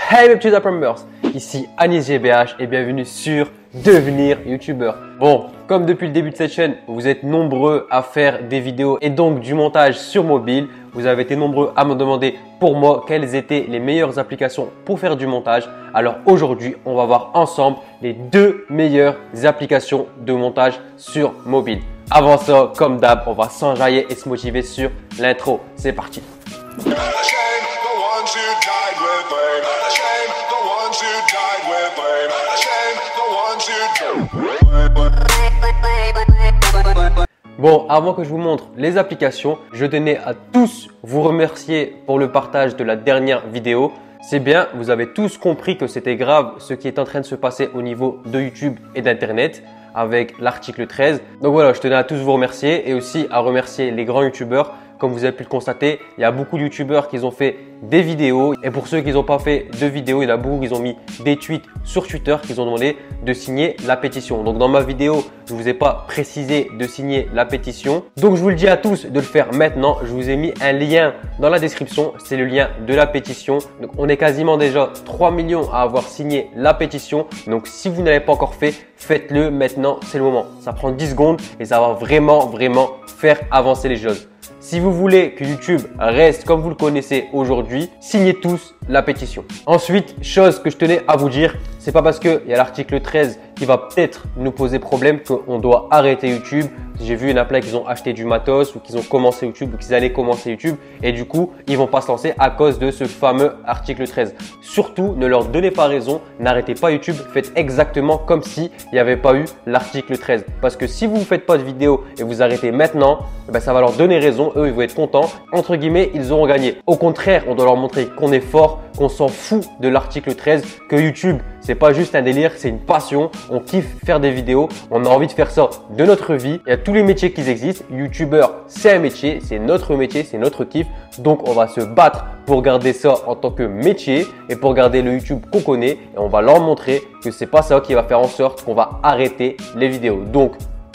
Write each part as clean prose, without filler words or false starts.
Hey mes petits Appreneurs, ici Anis GBH et bienvenue sur Devenir YouTubeur. Bon, comme depuis le début de cette chaîne, vous êtes nombreux à faire des vidéos et donc du montage sur mobile. Vous avez été nombreux à me demander pour moi quelles étaient les meilleures applications pour faire du montage. Alors aujourd'hui, on va voir ensemble les 2 meilleures applications de montage sur mobile. Avant ça, comme d'hab, on va s'enjailler et se motiver sur l'intro. C'est parti. Bon, avant que je vous montre les applications, je tenais à tous vous remercier pour le partage de la dernière vidéo. C'est bien, vous avez tous compris que c'était grave ce qui est en train de se passer au niveau de YouTube et d'Internet avec l'article 13. Donc voilà, je tenais à tous vous remercier et aussi à remercier les grands YouTubeurs. Comme vous avez pu le constater, il y a beaucoup de YouTubeurs qui ont fait des vidéos. Et pour ceux qui n'ont pas fait de vidéos, il y en a beaucoup qui ont mis des tweets sur Twitter qui ont demandé de signer la pétition. Donc dans ma vidéo, je ne vous ai pas précisé de signer la pétition. Donc je vous le dis à tous de le faire maintenant. Je vous ai mis un lien dans la description. C'est le lien de la pétition. Donc on est quasiment déjà 3 millions à avoir signé la pétition. Donc si vous n'avez pas encore fait, faites-le maintenant. C'est le moment. Ça prend 10 secondes et ça va vraiment faire avancer les choses. Si vous voulez que YouTube reste comme vous le connaissez aujourd'hui, signez tous la pétition. Ensuite, chose que je tenais à vous dire, c'est pas parce qu'il y a l'article 13 qui va peut-être nous poser problème qu'on doit arrêter YouTube. J'ai vu une appel qu'ils ont acheté du matos ou qu'ils ont commencé YouTube ou qu'ils allaient commencer YouTube et du coup, ils vont pas se lancer à cause de ce fameux article 13. Surtout, ne leur donnez pas raison, n'arrêtez pas YouTube, faites exactement comme s'il n'y avait pas eu l'article 13. Parce que si vous ne faites pas de vidéo et vous arrêtez maintenant, ça va leur donner raison, eux ils vont être contents. Entre guillemets, ils auront gagné. Au contraire, on doit leur montrer qu'on est fort, qu'on s'en fout de l'article 13, que YouTube, c'est pas juste un délire, c'est une passion. On kiffe faire des vidéos, on a envie de faire ça de notre vie. Il y a tous les métiers qui existent. YouTubeur, c'est un métier, c'est notre métier, c'est notre kiff. Donc, on va se battre pour garder ça en tant que métier et pour garder le YouTube qu'on connaît. Et on va leur montrer que c'est pas ça qui va faire en sorte qu'on va arrêter les vidéos. Donc,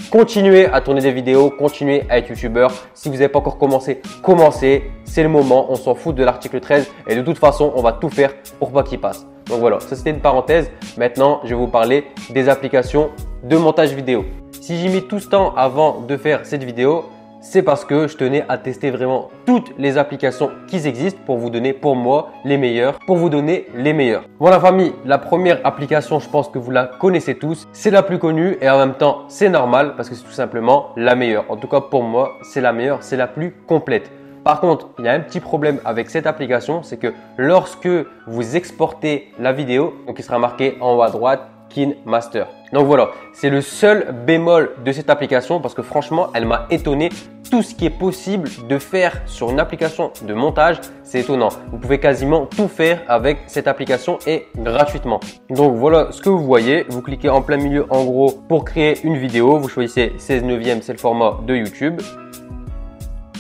continuez à tourner des vidéos, continuez à être youtubeur. Si vous n'avez pas encore commencé, commencez. C'est le moment. On s'en fout de l'article 13 et de toute façon, on va tout faire pour pas qu'il passe. Donc voilà, ça c'était une parenthèse. Maintenant, je vais vous parler des applications de montage vidéo. Si j'ai mis tout ce temps avant de faire cette vidéo, c'est parce que je tenais à tester vraiment toutes les applications qui existent pour vous donner pour moi les meilleures, pour vous donner les meilleures. Voilà famille, la première application, je pense que vous la connaissez tous. C'est la plus connue et en même temps, c'est normal parce que c'est tout simplement la meilleure. En tout cas, pour moi, c'est la meilleure, c'est la plus complète. Par contre, il y a un petit problème avec cette application, c'est que lorsque vous exportez la vidéo, donc il sera marqué en haut à droite KineMaster. Donc voilà, c'est le seul bémol de cette application parce que franchement, elle m'a étonné. Tout ce qui est possible de faire sur une application de montage, c'est étonnant. Vous pouvez quasiment tout faire avec cette application et gratuitement. Donc voilà ce que vous voyez. Vous cliquez en plein milieu en gros pour créer une vidéo. Vous choisissez 16/9, c'est le format de YouTube.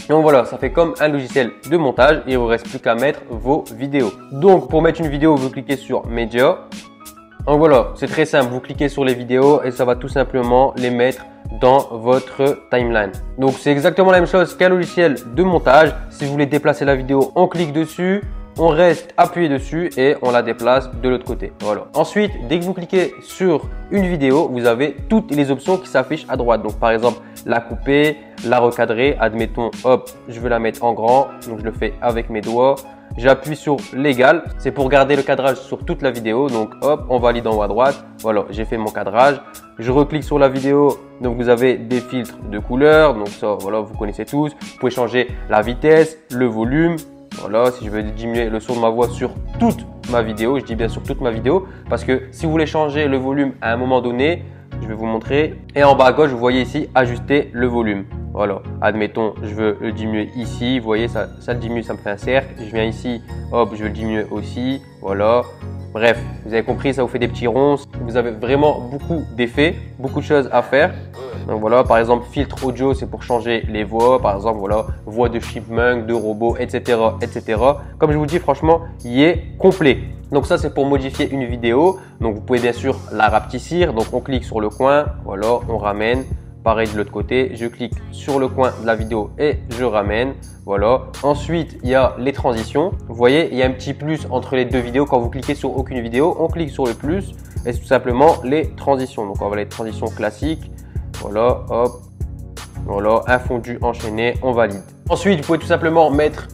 Donc voilà, ça fait comme un logiciel de montage et il ne vous reste plus qu'à mettre vos vidéos. Donc pour mettre une vidéo, vous cliquez sur Média. Donc voilà, c'est très simple. Vous cliquez sur les vidéos et ça va tout simplement les mettre dans votre timeline. Donc c'est exactement la même chose qu'un logiciel de montage. Si vous voulez déplacer la vidéo, on clique dessus. On reste appuyé dessus et on la déplace de l'autre côté. Voilà. Ensuite, dès que vous cliquez sur une vidéo, vous avez toutes les options qui s'affichent à droite. Donc, par exemple, la couper, la recadrer. Admettons, hop, je veux la mettre en grand. Donc, je le fais avec mes doigts. J'appuie sur l'égal. C'est pour garder le cadrage sur toute la vidéo. Donc, hop, on valide en haut à droite. Voilà, j'ai fait mon cadrage. Je reclique sur la vidéo. Donc, vous avez des filtres de couleurs. Donc, ça, voilà, vous connaissez tous. Vous pouvez changer la vitesse, le volume. Voilà, si je veux diminuer le son de ma voix sur toute ma vidéo, je dis bien sur toute ma vidéo parce que si vous voulez changer le volume à un moment donné, je vais vous montrer. Et en bas à gauche, vous voyez ici, ajuster le volume. Voilà, admettons, je veux le diminuer ici. Vous voyez, ça le diminue, ça me fait un cercle. Je viens ici, hop, je veux le diminuer aussi. Voilà. Bref, vous avez compris, ça vous fait des petits ronds. Vous avez vraiment beaucoup d'effets, beaucoup de choses à faire. Donc voilà, par exemple, filtre audio, c'est pour changer les voix. Par exemple, voilà, voix de chipmunk, de robot, etc., etc. Comme je vous dis, franchement, il est complet. Donc ça, c'est pour modifier une vidéo. Donc vous pouvez bien sûr la rapetissir. Donc on clique sur le coin, voilà, on ramène. Pareil de l'autre côté, je clique sur le coin de la vidéo et je ramène. Voilà. Ensuite, il y a les transitions. Vous voyez, il y a un petit plus entre les deux vidéos. Quand vous cliquez sur aucune vidéo, on clique sur le plus et c'est tout simplement les transitions. Donc, on va les transitions classiques. Voilà, hop. Voilà, un fondu enchaîné, on valide. Ensuite, vous pouvez tout simplement mettre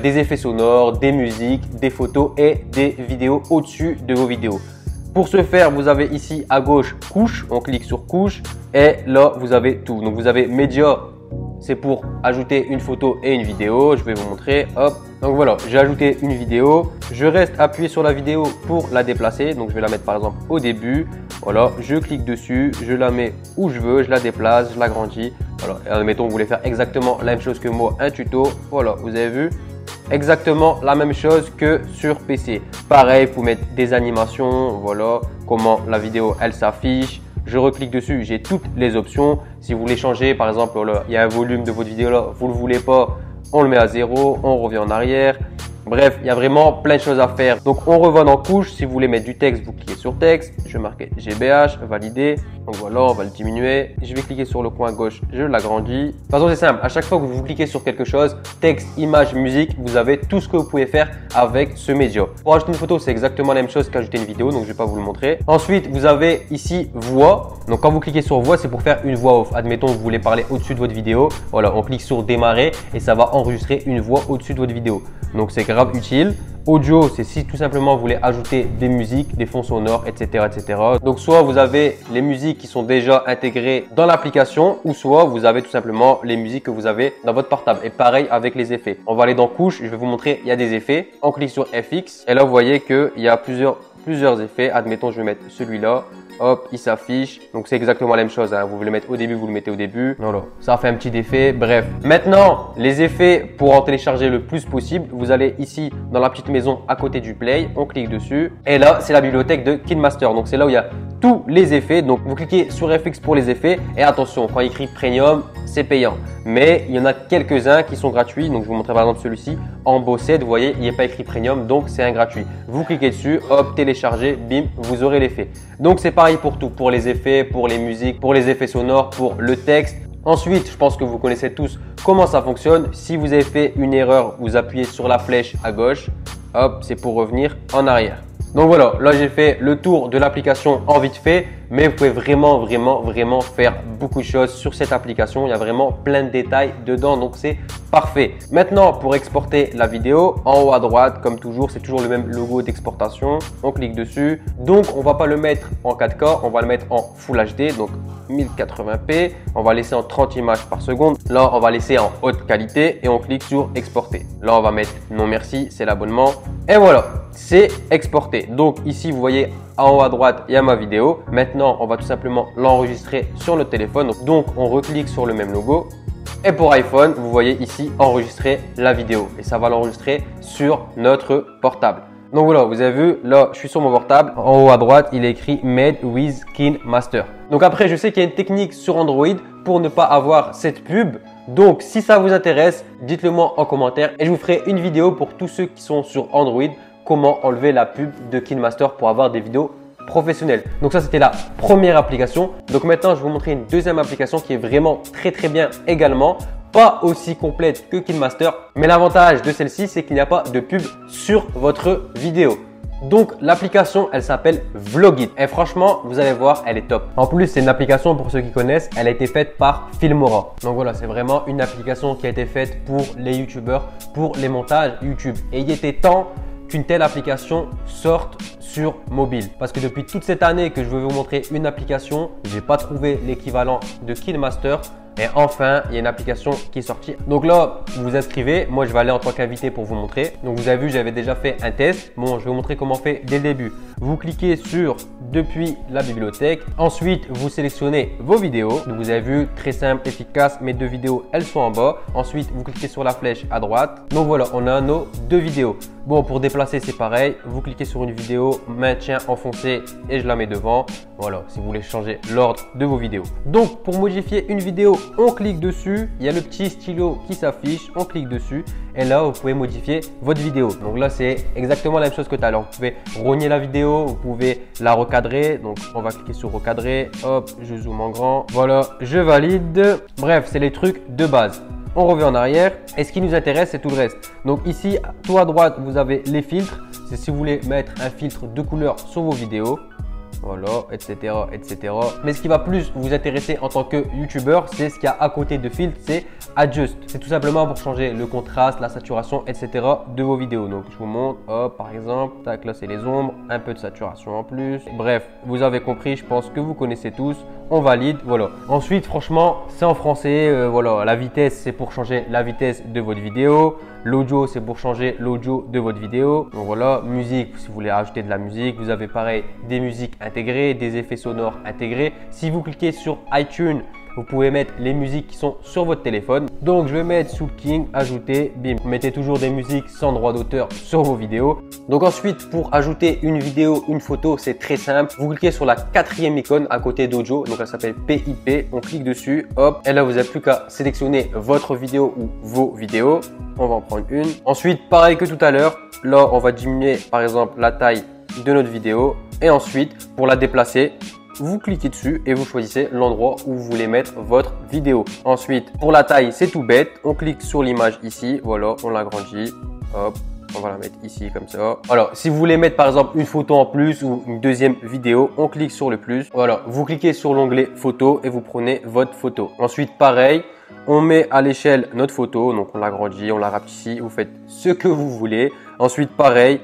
des effets sonores, des musiques, des photos et des vidéos au-dessus de vos vidéos. Pour ce faire, vous avez ici à gauche couche, on clique sur couche et là vous avez tout. Donc vous avez média, c'est pour ajouter une photo et une vidéo. Je vais vous montrer, hop. Donc voilà, j'ai ajouté une vidéo. Je reste appuyé sur la vidéo pour la déplacer. Donc je vais la mettre par exemple au début. Voilà, je clique dessus, je la mets où je veux, je la déplace, je l'agrandis. Voilà, et admettons que vous voulez faire exactement la même chose que moi, un tuto. Voilà, vous avez vu. Exactement la même chose que sur PC. Pareil, vous mettre des animations, voilà comment la vidéo elle s'affiche. Je reclique dessus, j'ai toutes les options. Si vous voulez changer, par exemple, là, il y a un volume de votre vidéo là, vous le voulez pas, on le met à 0, on revient en arrière. Bref, il y a vraiment plein de choses à faire. Donc, on revient en couche. Si vous voulez mettre du texte, vous cliquez sur texte. Je vais marquer GBH, valider. Donc voilà, on va le diminuer. Je vais cliquer sur le coin gauche, je l'agrandis. De toute façon, c'est simple. À chaque fois que vous cliquez sur quelque chose, texte, image, musique, vous avez tout ce que vous pouvez faire avec ce média. Pour ajouter une photo, c'est exactement la même chose qu'ajouter une vidéo. Donc, je ne vais pas vous le montrer. Ensuite, vous avez ici voix. Donc, quand vous cliquez sur voix, c'est pour faire une voix off. Admettons que vous voulez parler au-dessus de votre vidéo. Voilà, on clique sur démarrer et ça va enregistrer une voix au-dessus de votre vidéo. Donc, c'est grave utile. Audio, c'est si tout simplement vous voulez ajouter des musiques, des fonds sonores, etc., etc. Donc, soit vous avez les musiques qui sont déjà intégrées dans l'application ou soit vous avez tout simplement les musiques que vous avez dans votre portable. Et pareil avec les effets. On va aller dans couche, je vais vous montrer, il y a des effets. On clique sur FX et là, vous voyez qu'il y a plusieurs effets. Admettons, je vais mettre celui-là. Hop, il s'affiche. Donc, c'est exactement la même chose. Hein. Vous voulez le mettre au début, vous le mettez au début. Voilà, ça fait un petit effet. Bref, maintenant, les effets pour en télécharger le plus possible. Vous allez ici dans la petite maison à côté du Play. On clique dessus. Et là, c'est la bibliothèque de KineMaster. Donc, c'est là où il y a tous les effets. Donc, vous cliquez sur FX pour les effets. Et attention, quand il écrit Premium, c'est payant. Mais il y en a quelques-uns qui sont gratuits. Donc, je vous montrerai par exemple celui-ci en Bosset. Vous voyez, il n'est pas écrit Premium. Donc, c'est un gratuit. Vous cliquez dessus. Hop, télécharger. Bim, vous aurez l'effet. Donc, c'est pareil pour tout. Pour les effets, pour les musiques, pour les effets sonores, pour le texte. Ensuite, je pense que vous connaissez tous comment ça fonctionne. Si vous avez fait une erreur, vous appuyez sur la flèche à gauche. Hop, c'est pour revenir en arrière. Donc voilà, là j'ai fait le tour de l'application en vite fait, mais vous pouvez vraiment faire beaucoup de choses sur cette application. Il y a vraiment plein de détails dedans, donc c'est parfait. Maintenant, pour exporter la vidéo, en haut à droite, comme toujours, c'est toujours le même logo d'exportation. On clique dessus. Donc, on va pas le mettre en 4K, on va le mettre en Full HD, donc 1080p. On va laisser en 30 images par seconde. Là, on va laisser en haute qualité et on clique sur exporter. Là, on va mettre non merci, c'est l'abonnement. Et voilà, c'est exporté. Donc ici, vous voyez en haut à droite, il y a ma vidéo. Maintenant, on va tout simplement l'enregistrer sur notre téléphone. Donc, on reclique sur le même logo. Et pour iPhone, vous voyez ici enregistrer la vidéo. Et ça va l'enregistrer sur notre portable. Donc voilà, vous avez vu, là, je suis sur mon portable. En haut à droite, il est écrit Made with KineMaster. Donc après, je sais qu'il y a une technique sur Android pour ne pas avoir cette pub. Donc, si ça vous intéresse, dites-le moi en commentaire et je vous ferai une vidéo pour tous ceux qui sont sur Android, comment enlever la pub de KineMaster pour avoir des vidéos professionnelles. Donc ça, c'était la première application. Donc maintenant, je vais vous montrer une deuxième application qui est vraiment très bien également. Pas aussi complète que KineMaster, mais l'avantage de celle-ci, c'est qu'il n'y a pas de pub sur votre vidéo. Donc l'application, elle s'appelle Vlogit et franchement, vous allez voir, elle est top. En plus, c'est une application pour ceux qui connaissent, elle a été faite par Filmora. Donc voilà, c'est vraiment une application qui a été faite pour les youtubeurs, pour les montages YouTube. Et il était temps qu'une telle application sorte sur mobile. Parce que depuis toute cette année que je veux vous montrer une application, j'ai pas trouvé l'équivalent de KineMaster. Et enfin, il y a une application qui est sortie. Donc là, vous vous inscrivez. Moi, je vais aller en tant qu'invité pour vous montrer. Donc, vous avez vu, j'avais déjà fait un test. Bon, je vais vous montrer comment on fait dès le début. Vous cliquez sur depuis la bibliothèque. Ensuite, vous sélectionnez vos vidéos. Donc, vous avez vu, très simple, efficace. Mes deux vidéos, elles sont en bas. Ensuite, vous cliquez sur la flèche à droite. Donc voilà, on a nos deux vidéos. Bon, pour déplacer, c'est pareil. Vous cliquez sur une vidéo, maintien enfoncé et je la mets devant. Voilà, si vous voulez changer l'ordre de vos vidéos. Donc, pour modifier une vidéo, on clique dessus. Il y a le petit stylo qui s'affiche. On clique dessus et là, vous pouvez modifier votre vidéo. Donc là, c'est exactement la même chose que tout à l'heure. Vous pouvez rogner la vidéo, vous pouvez la recadrer. Donc, on va cliquer sur recadrer. Hop, je zoome en grand. Voilà, je valide. Bref, c'est les trucs de base. On revient en arrière et ce qui nous intéresse, c'est tout le reste. Donc ici, tout à droite, vous avez les filtres. C'est si vous voulez mettre un filtre de couleur sur vos vidéos. Voilà, etc., etc. Mais ce qui va plus vous intéresser en tant que youtubeur, c'est ce qu'il y a à côté de filtre, c'est Adjust. C'est tout simplement pour changer le contraste, la saturation, etc. de vos vidéos. Donc je vous montre, hop, par exemple, tac, là c'est les ombres, un peu de saturation en plus. Bref, vous avez compris, je pense que vous connaissez tous. On valide, voilà. Ensuite, franchement, c'est en français. Voilà, la vitesse, c'est pour changer la vitesse de votre vidéo. L'audio, c'est pour changer l'audio de votre vidéo. Donc voilà, musique, si vous voulez rajouter de la musique. Vous avez pareil des musiques intégrées, des effets sonores intégrés. Si vous cliquez sur iTunes, vous pouvez mettre les musiques qui sont sur votre téléphone. Donc je vais mettre Soul King, ajouter, bim. Vous mettez toujours des musiques sans droit d'auteur sur vos vidéos. Donc ensuite, pour ajouter une vidéo, une photo, c'est très simple. Vous cliquez sur la 4e icône à côté d'audio. Donc elle s'appelle PIP. On clique dessus, hop. Et là, vous n'avez plus qu'à sélectionner votre vidéo ou vos vidéos. On va en prendre une. Ensuite, pareil que tout à l'heure, là, on va diminuer par exemple la taille de notre vidéo. Et ensuite, pour la déplacer, vous cliquez dessus et vous choisissez l'endroit où vous voulez mettre votre vidéo. Ensuite, pour la taille, c'est tout bête. On clique sur l'image ici. Voilà, on l'agrandit. Hop, on va la mettre ici comme ça. Alors, si vous voulez mettre par exemple une photo en plus ou une deuxième vidéo, on clique sur le plus. Voilà, vous cliquez sur l'onglet photo et vous prenez votre photo. Ensuite, pareil, on met à l'échelle notre photo. Donc, on l'agrandit, on la rapetit. Vous faites ce que vous voulez. Ensuite, pareil.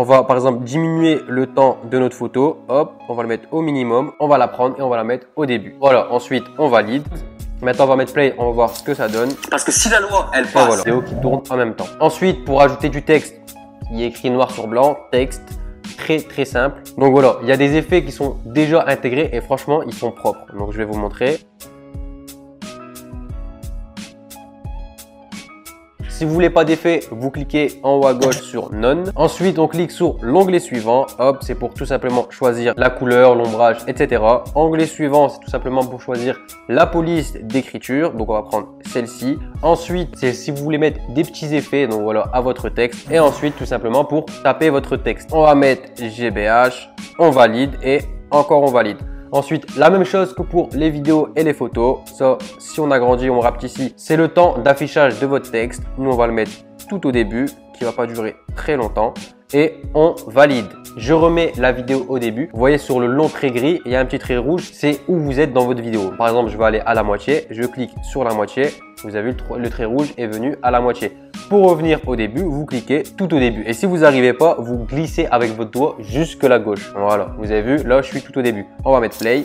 On va par exemple diminuer le temps de notre photo. Hop, on va le mettre au minimum. On va la prendre et on va la mettre au début. Voilà, ensuite on valide. Maintenant on va mettre play, on va voir ce que ça donne. Parce que si la loi, elle passe. Voilà, vidéo qui tourne en même temps. Ensuite, pour ajouter du texte, il est écrit noir sur blanc, texte, très simple. Donc voilà, il y a des effets qui sont déjà intégrés et franchement, ils sont propres. Donc je vais vous montrer. Si vous voulez pas d'effet, vous cliquez en haut à gauche sur None. Ensuite, on clique sur l'onglet suivant. Hop, c'est pour tout simplement choisir la couleur, l'ombrage, etc. Onglet suivant, c'est tout simplement pour choisir la police d'écriture. Donc, on va prendre celle-ci. Ensuite, c'est si vous voulez mettre des petits effets, donc voilà, à votre texte. Et ensuite, tout simplement pour taper votre texte. On va mettre GBH, on valide et encore on valide. Ensuite, la même chose que pour les vidéos et les photos. Ça, si on agrandit, on rapetit, c'est le temps d'affichage de votre texte. Nous, on va le mettre tout au début, qui va pas durer très longtemps. Et on valide. Je remets la vidéo au début. Vous voyez sur le long trait gris, il y a un petit trait rouge. C'est où vous êtes dans votre vidéo. Par exemple, je vais aller à la moitié. Je clique sur la moitié. Vous avez vu, le trait rouge est venu à la moitié. Pour revenir au début, vous cliquez tout au début. Et si vous n'arrivez pas, vous glissez avec votre doigt jusque la gauche. Voilà, vous avez vu, là, je suis tout au début. On va mettre play.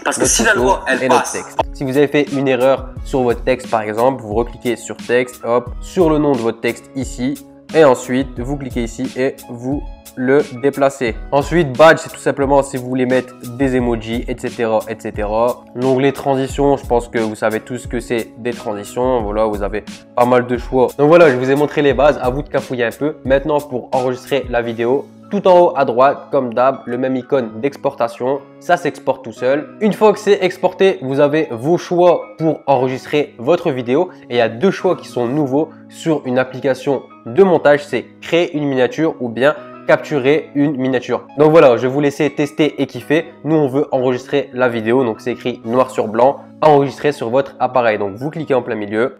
Parce que si la loi, elle passe. Texte. Si vous avez fait une erreur sur votre texte, par exemple, vous recliquez sur texte, hop, sur le nom de votre texte ici. Et ensuite, vous cliquez ici et vous le déplacez. Ensuite, badge, c'est tout simplement si vous voulez mettre des emojis, etc., etc. L'onglet transition, je pense que vous savez tous que c'est des transitions. Voilà, vous avez pas mal de choix. Donc voilà, je vous ai montré les bases. À vous de cafouiller un peu. Maintenant, pour enregistrer la vidéo, tout en haut à droite, comme d'hab, le même icône d'exportation. Ça s'exporte tout seul. Une fois que c'est exporté, vous avez vos choix pour enregistrer votre vidéo. Et il y a deux choix qui sont nouveaux sur une application de montage. C'est créer une miniature ou bien capturer une miniature. Donc voilà, je vais vous laisser tester et kiffer. Nous, on veut enregistrer la vidéo. Donc c'est écrit noir sur blanc, enregistrer sur votre appareil. Donc vous cliquez en plein milieu.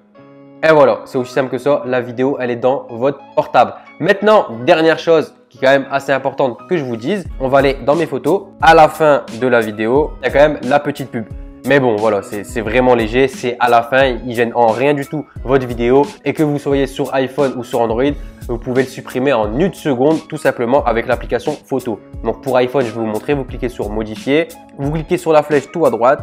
Et voilà, c'est aussi simple que ça. La vidéo, elle est dans votre portable. Maintenant, dernière chose qui est quand même assez importante que je vous dise, on va aller dans mes photos. À la fin de la vidéo, il y a quand même la petite pub. Mais bon, voilà, c'est vraiment léger. C'est à la fin, il gêne en rien du tout votre vidéo. Et que vous soyez sur iPhone ou sur Android, vous pouvez le supprimer en une seconde, tout simplement avec l'application photo. Donc pour iPhone, je vais vous montrer. Vous cliquez sur modifier, vous cliquez sur la flèche tout à droite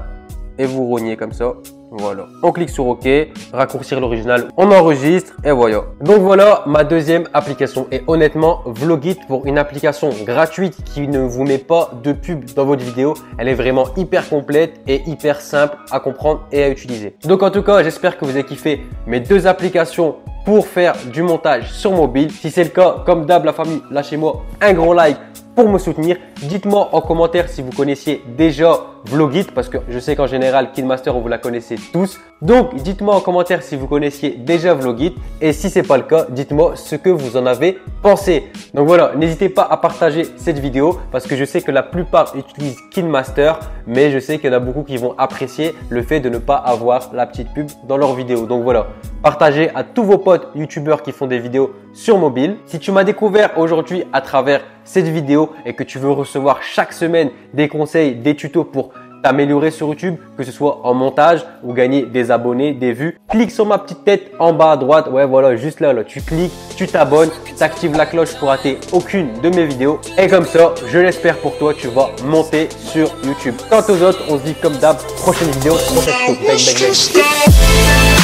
et vous rognez comme ça. Voilà, on clique sur OK, raccourcir l'original, on enregistre et voilà. Donc voilà ma deuxième application. Et honnêtement, Vlogit, pour une application gratuite qui ne vous met pas de pub dans votre vidéo, elle est vraiment hyper complète et hyper simple à comprendre et à utiliser. Donc en tout cas, j'espère que vous avez kiffé mes deux applications pour faire du montage sur mobile. Si c'est le cas, comme d'hab la famille, lâchez-moi un gros like pour me soutenir. Dites-moi en commentaire si vous connaissiez déjà Vlogit, parce que je sais qu'en général KineMaster vous la connaissez tous. Donc dites-moi en commentaire si vous connaissiez déjà Vlogit, et si c'est pas le cas, dites-moi ce que vous en avez pensé. Donc voilà, n'hésitez pas à partager cette vidéo parce que je sais que la plupart utilisent KineMaster, mais je sais qu'il y en a beaucoup qui vont apprécier le fait de ne pas avoir la petite pub dans leur vidéo. Donc voilà, partagez à tous vos potes youtubeurs qui font des vidéos sur mobile. Si tu m'as découvert aujourd'hui à travers cette vidéo et que tu veux recevoir chaque semaine des conseils, des tutos pour t'améliorer sur YouTube, que ce soit en montage ou gagner des abonnés, des vues, clique sur ma petite tête en bas à droite. Ouais, voilà, juste là, tu cliques, tu t'abonnes, tu actives la cloche pour rater aucune de mes vidéos. Et comme ça, je l'espère pour toi, tu vas monter sur YouTube. Quant aux autres, on se dit comme d'hab, prochaine vidéo, prochaine vidéo. Bang, bang, bang.